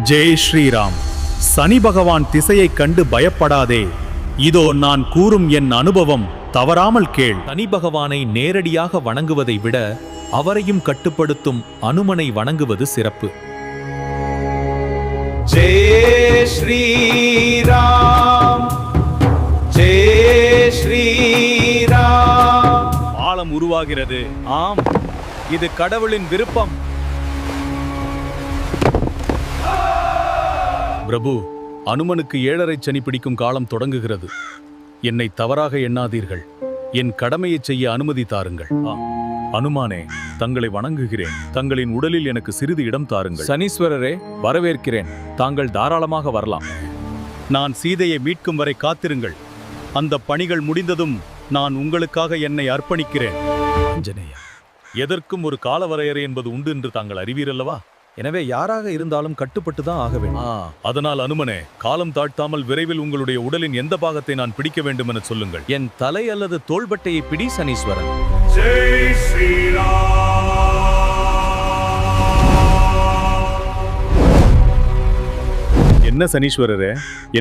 ஜெய் ஸ்ரீராம். சனி பகவான் திசையைக் கண்டு பயப்படாதே. இதோ நான் கூறும் என் அனுபவம், தவறாமல் கேள். சனி பகவானை நேரடியாக வணங்குவதை விட அவரையும் கட்டுப்படுத்தும் அனுமனை வணங்குவது சிறப்பு. ஜெய் ஸ்ரீராம், ஜெய் ஸ்ரீராம். பாலம் உருவாகிறது. ஆம், இது கடவுளின் விருப்பம். பிரபு, அனுமனுக்கு 7.5 சனி பிடிக்கும் காலம் தொடங்குகிறது. என்னை தவறாக எண்ணாதீர்கள். என் கடமையை செய்ய அனுமதி தாருங்கள். அனுமானே, தங்களை வணங்குகிறேன். தங்களின் உடலில் எனக்கு சிறிது இடம் தாருங்கள். சனீஸ்வரரே, வரவேற்கிறேன். தாங்கள் தாராளமாக வரலாம். நான் சீதையை மீட்கும் வரை காத்திருங்கள். அந்த பணிகள் முடிந்ததும் நான் உங்களுக்காக என்னை அர்ப்பணிக்கிறேன். ஆஞ்சநேயா, எதற்கும் ஒரு காலவரையறை என்பது உண்டு என்று தாங்கள் அறிவீரல்லவா? எனவே யாராக இருந்தாலும் கட்டுப்பட்டு தான் ஆக வேண்டும். அதனால் அனுமனே, காலம் தாழ்த்தாமல் விரைவில் உங்களுடைய உடலின் எந்த பாகத்தை நான் பிடிக்க வேண்டும் என சொல்லுங்கள். என் தலை அல்லது தோள்பட்டையை பிடி சனீஸ்வரன். ஜெய் ஸ்ரீராம். என்ன சனீஸ்வரரே,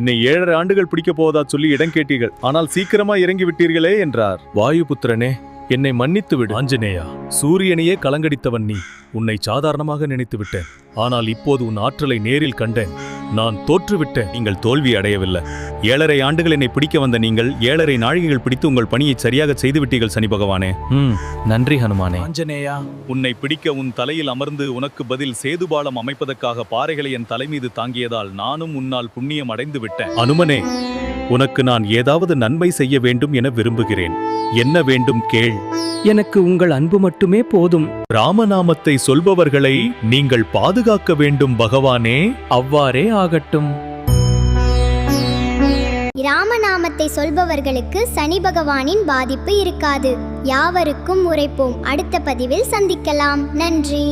என்னை 7.5 ஆண்டுகள் பிடிக்க போவதா சொல்லி இடம் கேட்டீர்கள். ஆனால் சீக்கிரமா இறங்கி விட்டீர்களே என்றார். வாயுபுத்திரனே, என்னை மன்னித்து விடு. ஆஞ்சநேயா, சூரியனையே கலங்கடித்தவன் நீ. உன்னை சாதாரணமாக நினைத்து விட்டேன். ஆனால் இப்போது உன் ஆற்றலை நேரில் கண்டேன். நான் தோற்றுவிட்டேன். நீங்கள் தோல்வி அடையவில்லை. 7.5 ஆண்டுகள் என்னை பிடிக்க வந்த நீங்கள் 7.5 நாழிகைகள் பிடித்து உங்கள் பணியை சரியாக செய்துவிட்டீர்கள் சனி பகவானே. நன்றி ஹனுமானே. ஆஞ்சநேயா, உன்னை பிடிக்க உன் தலையில் அமர்ந்து உனக்கு பதில் சேதுபாலம் அமைப்பதற்காக பாறைகளை என் தலை மீது தாங்கியதால் நானும் உன்னால் புண்ணியம் அடைந்து விட்டேன். அனுமனே, உனக்கு நான் ஏதாவது நன்மை செய்ய வேண்டும் என விரும்புகிறேன். என்ன வேண்டும் கேள். எனக்கு உங்கள் அன்பு மட்டுமே போதும். ராமநாமத்தை சொல்பவர்களை நீங்கள் பாதுகாக்க வேண்டும் பகவானே. அவ்வாறே ஆகட்டும். ராமநாமத்தை சொல்பவர்களுக்கு சனி பகவானின் பாதிப்பு இருக்காது. யாவருக்கும் உரைப்போம். அடுத்த பதிவில் சந்திக்கலாம். நன்றி.